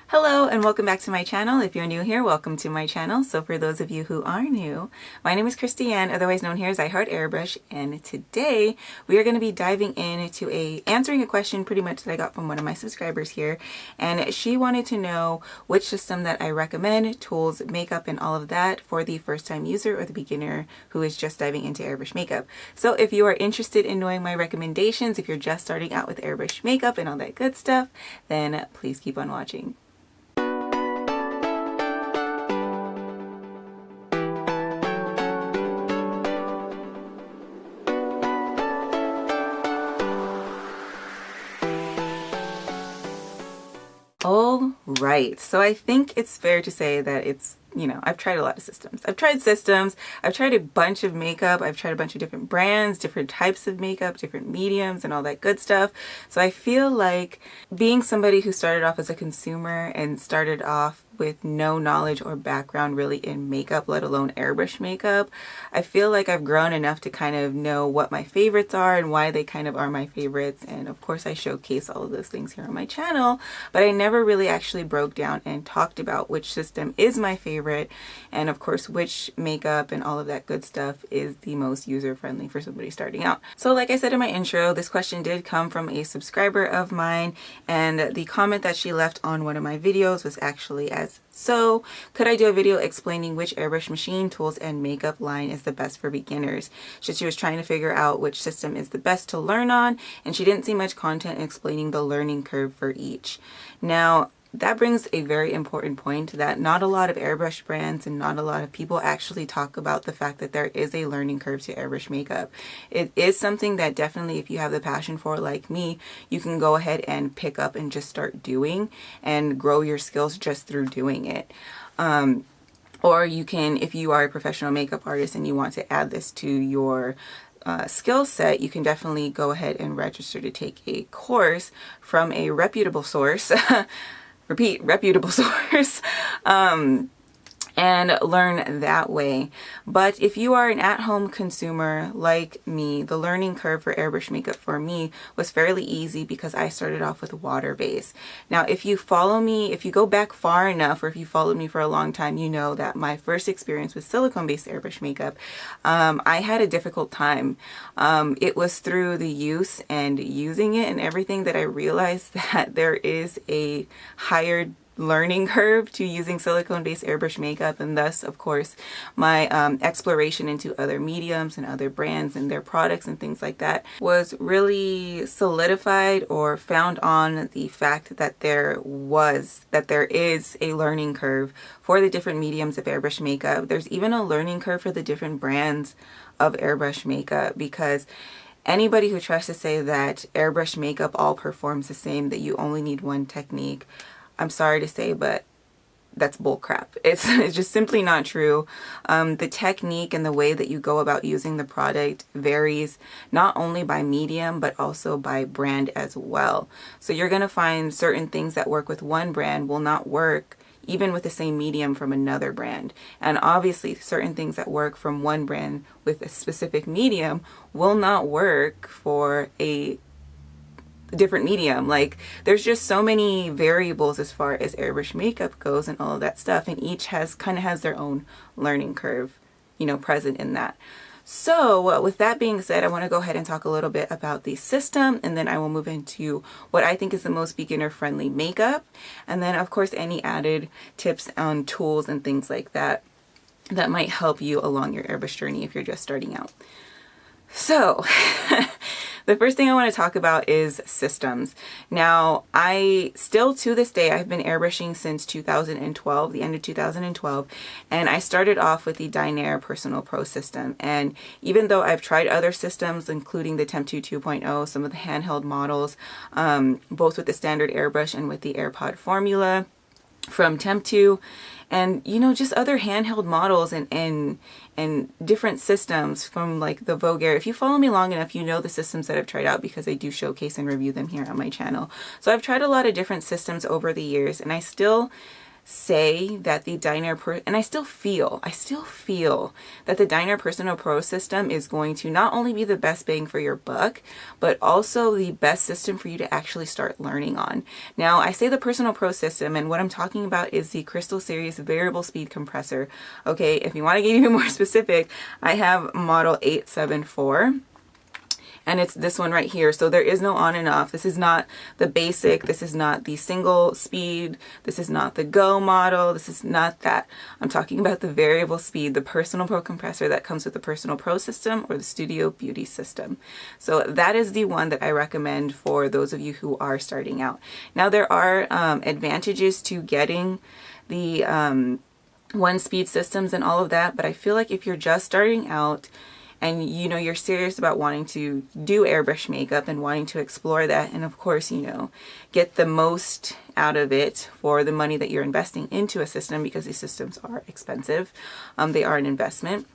Hello and welcome back to my channel. If you're new here, welcome to my channel. So for those of you who are new, my name is Christiane, otherwise known here as IHeartAirbrush, and today we are going to be diving into answering a question pretty much that I got from one of my subscribers here, and she wanted to know which system that I recommend, tools, makeup, and all of that for the first time user or the beginner who is just diving into airbrush makeup. So if you are interested in knowing my recommendations, if you're just starting out with airbrush makeup and all that good stuff, then please keep on watching. All right, so I think it's fair to say that I've tried a lot of systems. I've tried a bunch of makeup, I've tried a bunch of different brands, different types of makeup, different mediums, and all that good stuff. So I feel like being somebody who started off as a consumer and started off with no knowledge or background really in makeup, let alone airbrush makeup, I feel like I've grown enough to kind of know what my favorites are and why they kind of are my favorites. And of course I showcase all of those things here on my channel, but I never really actually broke down and talked about which system is my favorite, and of course which makeup and all of that good stuff is the most user-friendly for somebody starting out. So like I said in my intro, this question did come from a subscriber of mine, and the comment that she left on one of my videos was actually so, could I do a video explaining which airbrush machine, tools, and makeup line is the best for beginners? She was trying to figure out which system is the best to learn on, and she didn't see much content explaining the learning curve for each. Now, that brings a very important point that not a lot of airbrush brands and not a lot of people actually talk about the fact that there is a learning curve to airbrush makeup. It is something that definitely, if you have the passion for, like me, you can go ahead and pick up and just start doing and grow your skills just through doing it. Or you can, if you are a professional makeup artist and you want to add this to your skill set, you can definitely go ahead and register to take a course from a reputable source. Repeat, reputable source, and learn that way. But if you are an at-home consumer like me, the learning curve for airbrush makeup for me was fairly easy because I started off with water base. Now, if you follow me, if you go back far enough, or if you followed me for a long time, you know that my first experience with silicone-based airbrush makeup, I had a difficult time. It was through the use and using it and everything that I realized that there is a higher learning curve to using silicone-based airbrush makeup, and thus of course my exploration into other mediums and other brands and their products and things like that was really solidified or found on the fact that there is a learning curve for the different mediums of airbrush makeup. There's even a learning curve for the different brands of airbrush makeup, because anybody who tries to say that airbrush makeup all performs the same, that you only need one technique, I'm sorry to say, but that's bullcrap. It's just simply not true. The technique and the way that you go about using the product varies not only by medium, but also by brand as well. So you're going to find certain things that work with one brand will not work even with the same medium from another brand. And obviously certain things that work from one brand with a specific medium will not work for a different medium. Like, there's just so many variables as far as airbrush makeup goes and all of that stuff, and each kind of has their own learning curve, present in that. So with that being said, I want to go ahead and talk a little bit about the system, and then I will move into what I think is the most beginner friendly makeup, and then of course any added tips on tools and things like that that might help you along your airbrush journey if you're just starting out. So the first thing I want to talk about is systems. Now, I still to this day, I've been airbrushing since 2012, the end of 2012, and I started off with the Dinair Personal Pro system. And even though I've tried other systems, including the Temp 2 2.0, some of the handheld models, both with the standard airbrush and with the AirPod formula from Temp 2, and just other handheld models and different systems from like the Vogue Air. If you follow me long enough, you know the systems that I've tried out because I do showcase and review them here on my channel. So I've tried a lot of different systems over the years, and I still say that the Dinair and I still feel that the Dinair Personal Pro system is going to not only be the best bang for your buck, but also the best system for you to actually start learning on. Now, I say the Personal Pro system, and what I'm talking about is the Crystal Series variable speed compressor. Okay, if you want to get even more specific, I have model 874. And it's this one right here. So there is no on and off. This is not the basic. This is not the single speed. This is not the Go model. This is not that. I'm talking about the variable speed, the Personal Pro compressor that comes with the Personal Pro system or the Studio Beauty system. So that is the one that I recommend for those of you who are starting out. Now there are advantages to getting the one speed systems and all of that, but I feel like if you're just starting out, and you know you're serious about wanting to do airbrush makeup and wanting to explore that, and of course, you know, get the most out of it for the money that you're investing into a system, because these systems are expensive, they are an investment,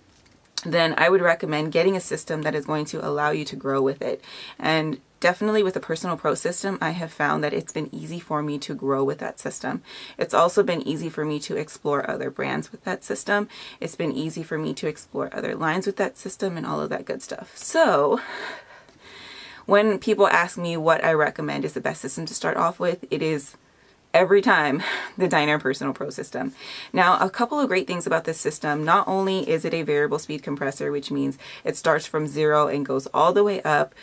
then I would recommend getting a system that is going to allow you to grow with it. And definitely with the Personal Pro system, I have found that it's been easy for me to grow with that system. It's also been easy for me to explore other brands with that system. It's been easy for me to explore other lines with that system and all of that good stuff. So when people ask me what I recommend is the best system to start off with, it is every time the Dinair Personal Pro system. Now, a couple of great things about this system: not only is it a variable speed compressor, which means it starts from 0 and goes all the way up.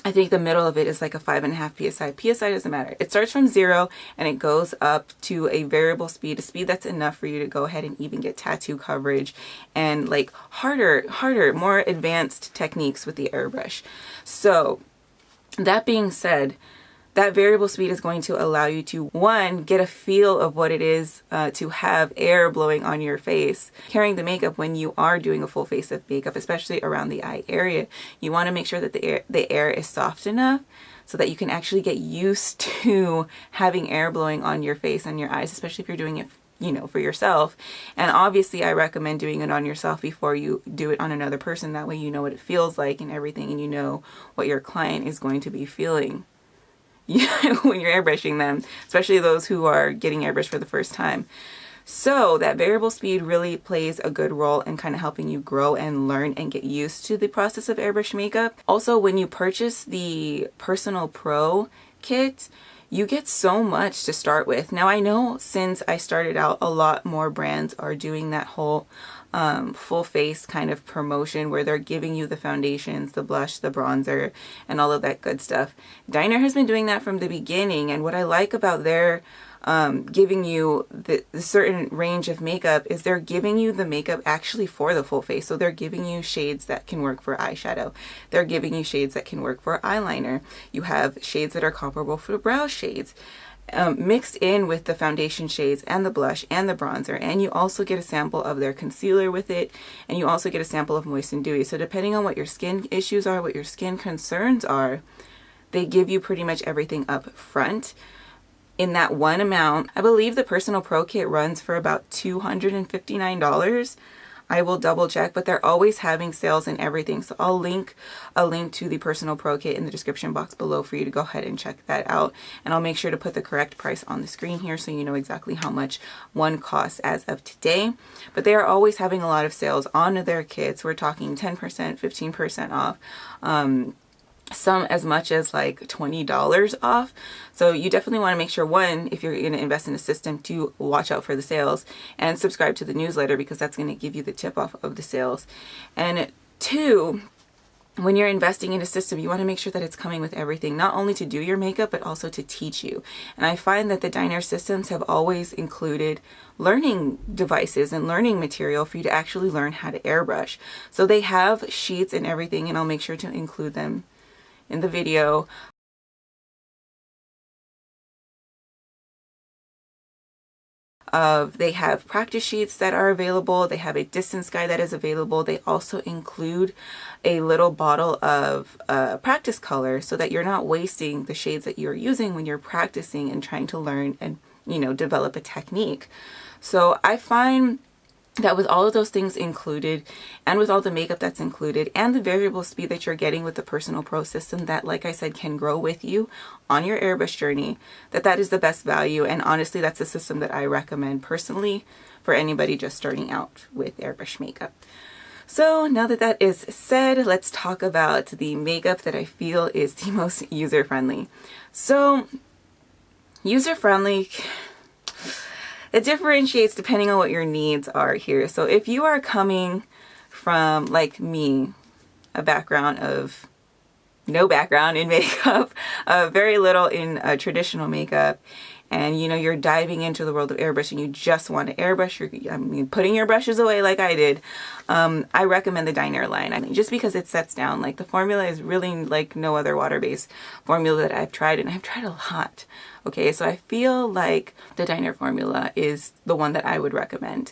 I think the middle of it is like a 5.5 psi. PSI doesn't matter. It starts from 0 and it goes up to a variable speed, a speed that's enough for you to go ahead and even get tattoo coverage and like harder, more advanced techniques with the airbrush. So that being said, that variable speed is going to allow you to, one, get a feel of what it is to have air blowing on your face. Carrying the makeup when you are doing a full face of makeup, especially around the eye area, you want to make sure that the air is soft enough so that you can actually get used to having air blowing on your face and your eyes, especially if you're doing it, you know, for yourself. And obviously I recommend doing it on yourself before you do it on another person. That way you know what it feels like and everything, and you know what your client is going to be feeling when you're airbrushing them, especially those who are getting airbrushed for the first time. So that variable speed really plays a good role in kind of helping you grow and learn and get used to the process of airbrush makeup. Also, when you purchase the Personal Pro kit, you get so much to start with. Now, I know since I started out, a lot more brands are doing that whole full face kind of promotion where they're giving you the foundations, the blush, the bronzer, and all of that good stuff. Dinair has been doing that from the beginning, and what I like about their giving you the certain range of makeup is they're giving you the makeup actually for the full face. So they're giving you shades that can work for eyeshadow. They're giving you shades that can work for eyeliner. You have shades that are comparable for brow shades. Mixed in with the foundation shades and the blush and the bronzer, and you also get a sample of their concealer with it, and you also get a sample of Moist and Dewy. So depending on what your skin issues are, what your skin concerns are, they give you pretty much everything up front in that one amount. I believe the Personal Pro kit runs for about $259. I will double check, but they're always having sales and everything. So I'll link a link to the Personal Pro kit in the description box below for you to go ahead and check that out. And I'll make sure to put the correct price on the screen here so you know exactly how much one costs as of today. But they are always having a lot of sales on their kits. We're talking 10%, 15% off. Some as much as like $20 off. So you definitely want to make sure, one, if you're going to invest in a system, to watch out for the sales and subscribe to the newsletter, because that's going to give you the tip off of the sales. And two, when you're investing in a system, you want to make sure that it's coming with everything, not only to do your makeup, but also to teach you. And I find that the Dinair systems have always included learning devices and learning material for you to actually learn how to airbrush. So they have sheets and everything, and I'll make sure to include them in the video. They have practice sheets that are available. They have a distance guide that is available. They also include a little bottle of practice color so that you're not wasting the shades that you're using when you're practicing and trying to learn and, you know, develop a technique. So I find that with all of those things included, and with all the makeup that's included, and the variable speed that you're getting with the Personal Pro system that, like I said, can grow with you on your airbrush journey, that is the best value. And honestly, that's a system that I recommend personally for anybody just starting out with airbrush makeup. So now that that is said, let's talk about the makeup that I feel is the most user-friendly. So user-friendly, it differentiates depending on what your needs are here. So if you are coming from, like me, a background of no background in makeup, very little in traditional makeup, and you know, you're diving into the world of airbrush and you just want to airbrush, putting your brushes away like I did, I recommend the Dinair line. I mean, just because it sets down, like the formula is really like no other water-based formula that I've tried, and I've tried a lot. Okay, so I feel like the Dinair formula is the one that I would recommend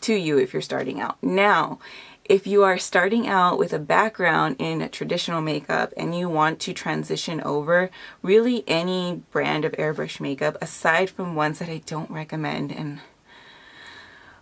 to you if you're starting out. Now, if you are starting out with a background in traditional makeup and you want to transition over, really any brand of airbrush makeup, aside from ones that I don't recommend, and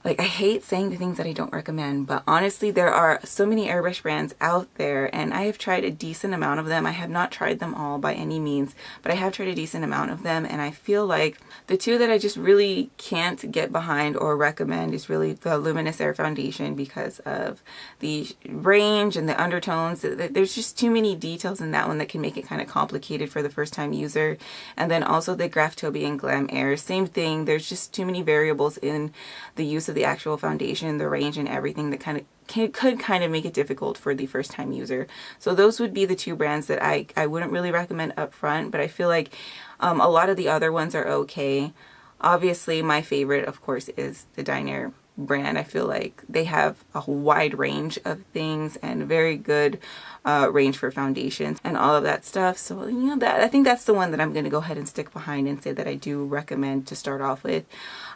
like, I hate saying the things that I don't recommend, but honestly, there are so many airbrush brands out there, and I have tried a decent amount of them. I have not tried them all by any means, but I have tried a decent amount of them, and I feel like the two that I just really can't get behind or recommend is really the Luminous Air Foundation, because of the range and the undertones. There's just too many details in that one that can make it kind of complicated for the first-time user. And then also the Graftobian Glam Air, same thing. There's just too many variables in the use of the actual foundation, the range, and everything that could kind of make it difficult for the first time user. So those would be the two brands that I wouldn't really recommend up front, but I feel like a lot of the other ones are okay. Obviously, my favorite, of course, is the Dinair brand. I feel like they have a wide range of things and very good range for foundations and all of that stuff. So, you know, I think that's the one that I'm going to go ahead and stick behind and say that I do recommend to start off with.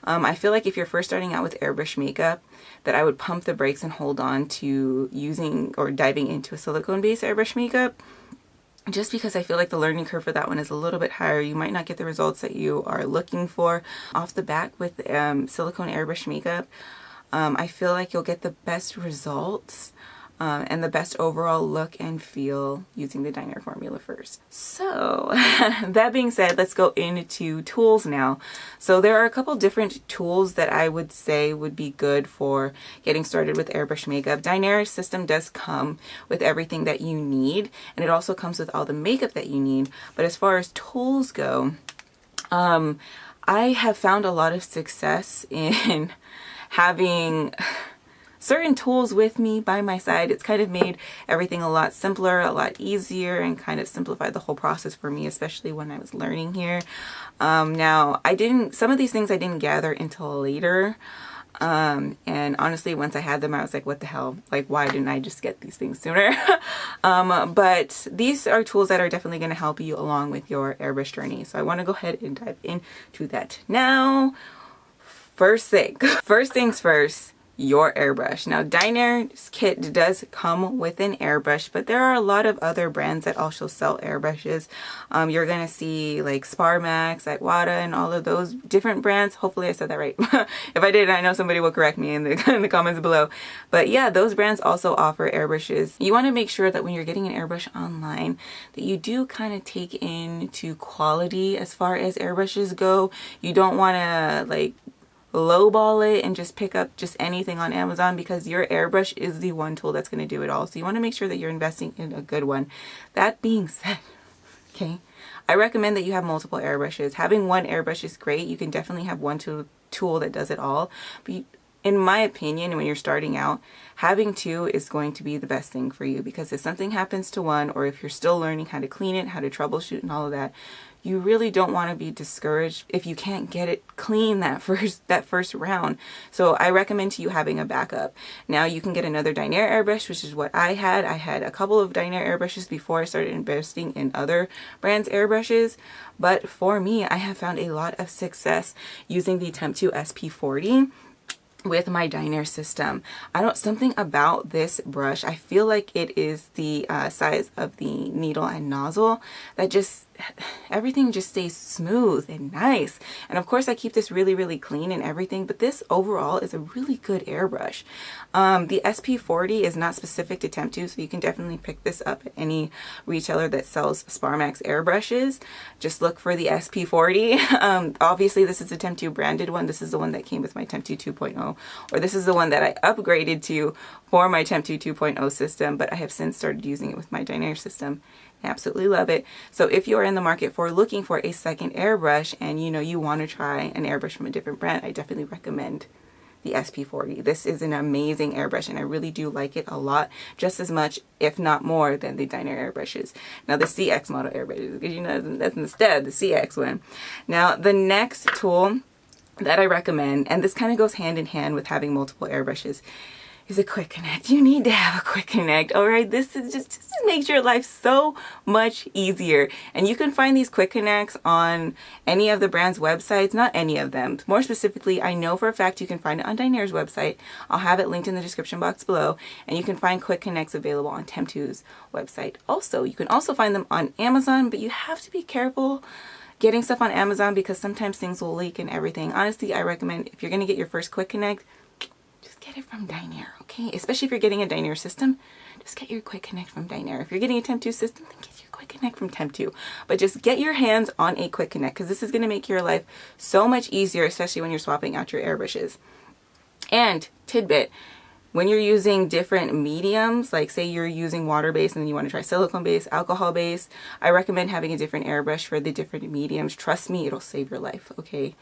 I feel like if you're first starting out with airbrush makeup, that I would pump the brakes and hold on to using or diving into a silicone-based airbrush makeup, just because I feel like the learning curve for that one is a little bit higher. You might not get the results that you are looking for off the bat with silicone airbrush makeup. I feel like you'll get the best results and the best overall look and feel using the Dinair formula first. So that being said, let's go into tools now. So there are a couple different tools that I would say would be good for getting started with airbrush makeup. Dinair system does come with everything that you need, and it also comes with all the makeup that you need. But as far as tools go, I have found a lot of success in having certain tools with me by my side. It's kind of made everything a lot simpler, a lot easier, and kind of simplified the whole process for me, especially when I was learning here. Now, some of these things I didn't gather until later. And honestly, once I had them, I was like, what the hell? Like, why didn't I just get these things sooner? But these are tools that are definitely going to help you along with your airbrush journey. So I want to go ahead and dive into that now. First things first, your airbrush. Now, Dinair's kit does come with an airbrush, but there are a lot of other brands that also sell airbrushes. You're going to see like Sparmax, Iwata, and all of those different brands. Hopefully I said that right. If I did, I know somebody will correct me in the comments below. But yeah, those brands also offer airbrushes. You want to make sure that when you're getting an airbrush online, that you do kind of take into quality as far as airbrushes go. You don't want to like lowball it and just pick up just anything on Amazon, because your airbrush is the one tool that's going to do it all. So you want to make sure that you're investing in a good one. That being said, okay, I recommend that you have multiple airbrushes. Having one airbrush is great. You can definitely have one tool that does it all. But in my opinion, when you're starting out, having two is going to be the best thing for you, because if something happens to one, or if you're still learning how to clean it, how to troubleshoot and all of that, you really don't want to be discouraged if you can't get it clean that first round. So I recommend to you having a backup. Now you can get another Dinair airbrush, which is what I had. I had a couple of Dinair airbrushes before I started investing in other brands' airbrushes. But for me, I have found a lot of success using the Temp 2 SP40 with my Dinair system. Something about this brush, I feel like it is the size of the needle and nozzle that just everything just stays smooth and nice. And of course I keep this really, really clean and everything, but this overall is a really good airbrush. The SP40 is not specific to Temp2, so you can definitely pick this up at any retailer that sells Sparmax airbrushes. Just look for the SP40. Obviously this is the Temp2 branded one. This is the one that came with my Temp2 2.0, or this is the one that I upgraded to for my Temp2 2.0 system, but I have since started using it with my Dinair system. I absolutely love it. So if you are in the market for looking for a second airbrush and you know you want to try an airbrush from a different brand, I definitely recommend the SP40. This is an amazing airbrush and I really do like it a lot, just as much if not more than the Dinair airbrushes. Now the CX model airbrushes, because you know that's instead the CX one. Now the next tool that I recommend, and this kind of goes hand in hand with having multiple airbrushes, is a quick connect. You need to have a quick connect. All right, this is just makes your life so much easier. And you can find these quick connects on any of the brand's websites, not any of them. More specifically, I know for a fact you can find it on Dinair's website. I'll have it linked in the description box below, and you can find quick connects available on Temp2's website. Also, you can also find them on Amazon, but you have to be careful getting stuff on Amazon because sometimes things will leak and everything. Honestly, I recommend if you're going to get your first quick connect, just get it from Dinair, okay? Especially if you're getting a Dinair system, just get your quick connect from Dinair. If you're getting a Temp2 system, then get your quick connect from Temp2. But just get your hands on a quick connect because this is going to make your life so much easier, especially when you're swapping out your airbrushes. And tidbit, when you're using different mediums, like say you're using water-based and then you want to try silicone-based, alcohol-based, I recommend having a different airbrush for the different mediums. Trust me, it'll save your life, okay?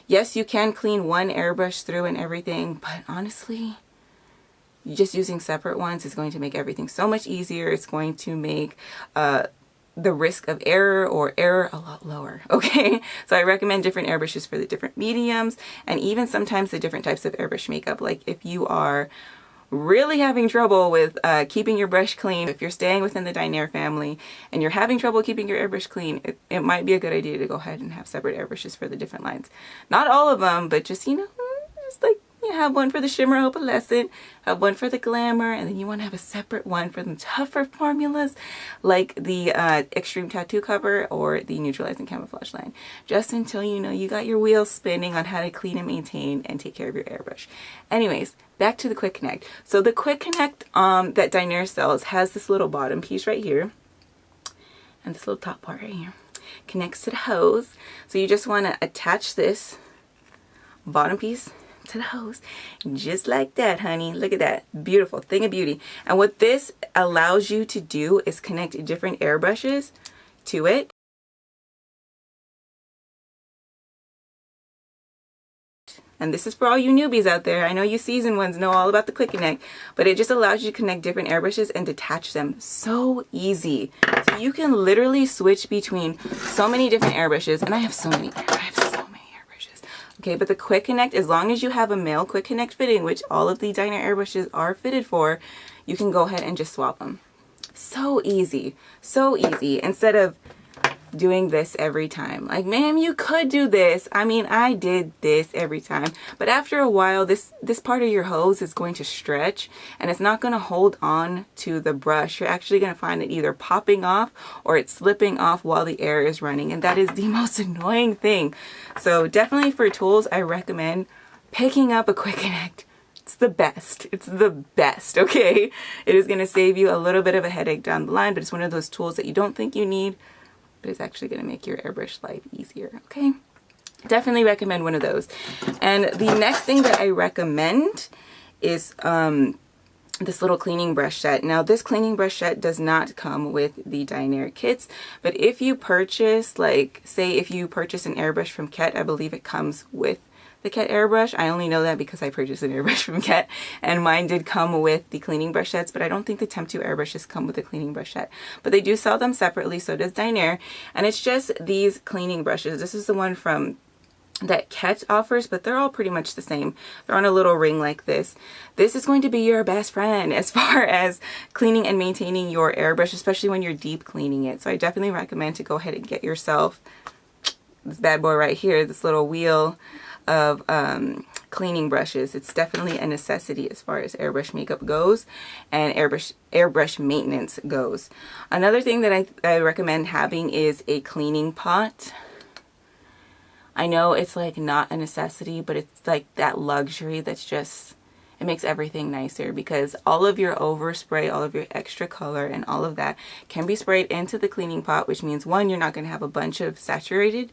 Yes, you can clean one airbrush through and everything, but honestly, just using separate ones is going to make everything so much easier. It's going to make the risk of error a lot lower, okay? So I recommend different airbrushes for the different mediums and even sometimes the different types of airbrush makeup. Like if you are really having trouble with keeping your brush clean, if you're staying within the Dinair family and you're having trouble keeping your airbrush clean, it might be a good idea to go ahead and have separate airbrushes for the different lines. Not all of them, but just, you know, just like you have one for the shimmer opalescent, have one for the glamour, and then you want to have a separate one for the tougher formulas like the extreme tattoo cover or the neutralizing camouflage line, just until you know you got your wheels spinning on how to clean and maintain and take care of your airbrush. Anyways, back to the quick connect. So the quick connect that Dinair sells has this little bottom piece right here and this little top part right here. Connects to the hose. So you just want to attach this bottom piece to the hose just like that, honey. Look at that, beautiful thing of beauty. And what this allows you to do is connect different airbrushes to it. And this is for all you newbies out there. I know you seasoned ones know all about the quick connect, but it just allows you to connect different airbrushes and detach them so easy. So you can literally switch between so many different airbrushes, and I have so many airbrushes. Okay, but the quick connect, as long as you have a male quick connect fitting, which all of the Dinair airbrushes are fitted for, you can go ahead and just swap them. So easy, so easy. Instead of doing this every time. Like, ma'am, you could do this. I mean, I did this every time. But after a while, this part of your hose is going to stretch and it's not going to hold on to the brush. You're actually going to find it either popping off or it's slipping off while the air is running. And that is the most annoying thing. So definitely for tools, I recommend picking up a quick connect. It's the best. It's the best, okay? It is going to save you a little bit of a headache down the line, but it's one of those tools that you don't think you need, but it's actually going to make your airbrush life easier, okay? Definitely recommend one of those. And the next thing that I recommend is this little cleaning brush set. Now, this cleaning brush set does not come with the Dinair kits, but if you purchase, like, say if you purchase an airbrush from Ket, I believe it comes with the Ket airbrush. I only know that because I purchased an airbrush from Ket and mine did come with the cleaning brush sets, but I don't think the Temp2 airbrushes come with the cleaning brush set. But they do sell them separately, so does Dinair. And it's just these cleaning brushes. This is the one from that Ket offers, but they're all pretty much the same. They're on a little ring like this. This is going to be your best friend as far as cleaning and maintaining your airbrush, especially when you're deep cleaning it. So I definitely recommend to go ahead and get yourself this bad boy right here, this little wheel of cleaning brushes. It's definitely a necessity as far as airbrush makeup goes and airbrush maintenance goes. Another thing that I recommend having is a cleaning pot. I know it's like not a necessity, but it's like that luxury that's just, it makes everything nicer, because all of your overspray, all of your extra color and all of that can be sprayed into the cleaning pot, which means one, you're not going to have a bunch of saturated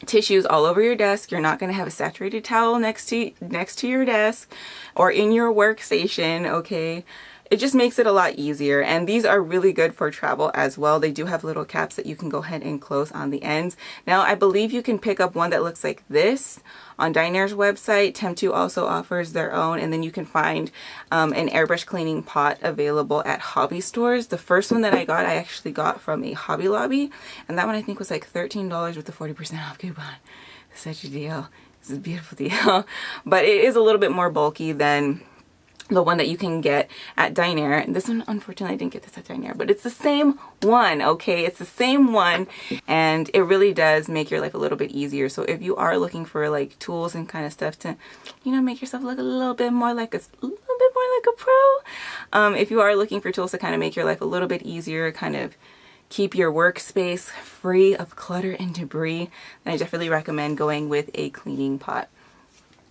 tissues all over your desk. You're not going to have a saturated towel next to your desk or in your workstation, okay? It just makes it a lot easier. And these are really good for travel as well. They do have little caps that you can go ahead and close on the ends. Now, I believe you can pick up one that looks like this on Dinair's website. Temptu also offers their own, and then you can find an airbrush cleaning pot available at hobby stores. The first one that I got, I actually got from a Hobby Lobby, and that one I think was like $13 with the 40% off coupon. Such a deal. It's a beautiful deal. But it is a little bit more bulky than the one that you can get at Dinair. And this one, unfortunately, I didn't get this at Dinair, but it's the same one, okay? It's the same one, and it really does make your life a little bit easier. So if you are looking for like tools and kind of stuff to, you know, make yourself look a little bit more like a pro, if you are looking for tools to kind of make your life a little bit easier, kind of keep your workspace free of clutter and debris, then I definitely recommend going with a cleaning pot.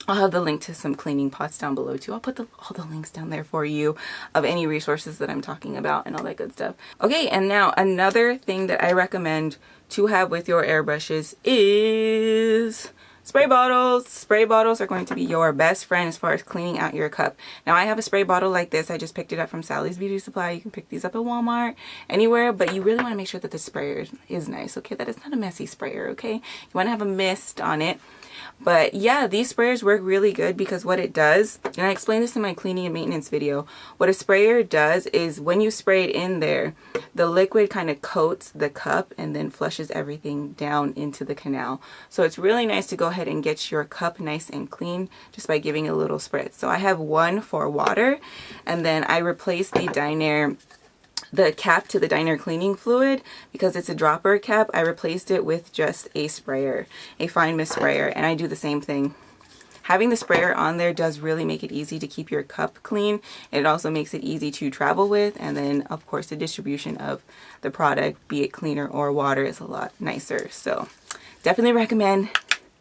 I'll have the link to some cleaning pots down below too. I'll put all the links down there for you of any resources that I'm talking about and all that good stuff. Okay, and now another thing that I recommend to have with your airbrushes is spray bottles. Spray bottles are going to be your best friend as far as cleaning out your cup. Now, I have a spray bottle like this. I just picked it up from Sally's Beauty Supply. You can pick these up at Walmart, anywhere, but you really want to make sure that the sprayer is nice, okay? That it's not a messy sprayer, okay? You want to have a mist on it. But yeah, these sprayers work really good because what it does, and I explained this in my cleaning and maintenance video, what a sprayer does is when you spray it in there, the liquid kind of coats the cup and then flushes everything down into the canal. So it's really nice to go ahead and get your cup nice and clean just by giving it a little spritz. So I have one for water, and then I replaced the cap to the Dinair cleaning fluid because it's a dropper cap. I replaced it with just a sprayer, a fine mist sprayer, and I do the same thing. Having the sprayer on there does really make it easy to keep your cup clean. It also makes it easy to travel with, and then of course the distribution of the product, be it cleaner or water, is a lot nicer. So definitely recommend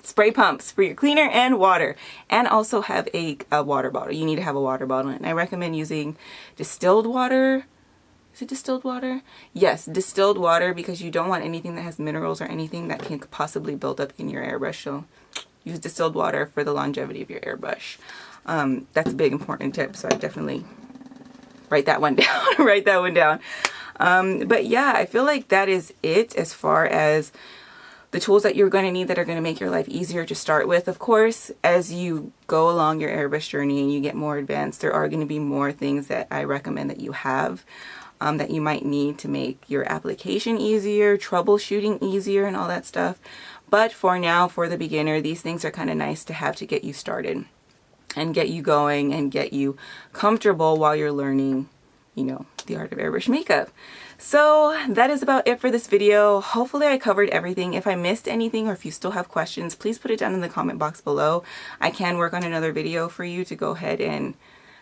spray pumps for your cleaner and water, and also have a water bottle. You need to have a water bottle, and I recommend using distilled water. Is it distilled water? Yes, distilled water, because you don't want anything that has minerals or anything that can possibly build up in your airbrush. So use distilled water for the longevity of your airbrush. That's a big important tip, so I definitely write that one down. Write that one down. But yeah, I feel like that is it as far as the tools that you're going to need that are going to make your life easier to start with. Of course, as you go along your airbrush journey and you get more advanced, there are going to be more things that I recommend that you have. That you might need to make your application easier, troubleshooting easier, and all that stuff. But for now, for the beginner, these things are kind of nice to have to get you started and get you going and get you comfortable while you're learning, you know, the art of airbrush makeup. So that is about it for this video. Hopefully I covered everything. If I missed anything or if you still have questions, please put it down in the comment box below. I can work on another video for you to go ahead and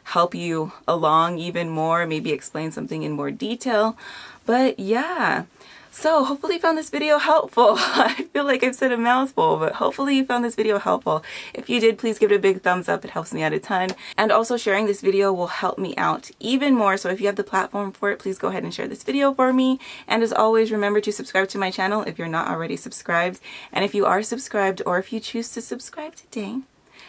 help you along even more, maybe explain something in more detail. But yeah, so hopefully you found this video helpful. I feel like I've said a mouthful, but hopefully you found this video helpful. If you did, please give it a big thumbs up. It helps me out a ton. And also sharing this video will help me out even more. So if you have the platform for it, please go ahead and share this video for me. And as always, remember to subscribe to my channel if you're not already subscribed. And if you are subscribed, or if you choose to subscribe today,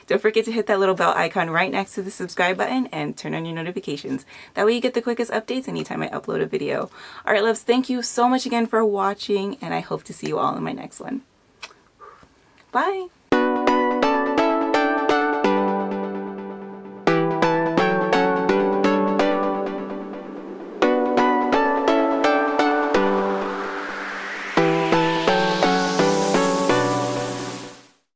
don't forget to hit that little bell icon right next to the subscribe button and turn on your notifications. That way you get the quickest updates anytime I upload a video. Alright loves, thank you so much again for watching, and I hope to see you all in my next one. Bye!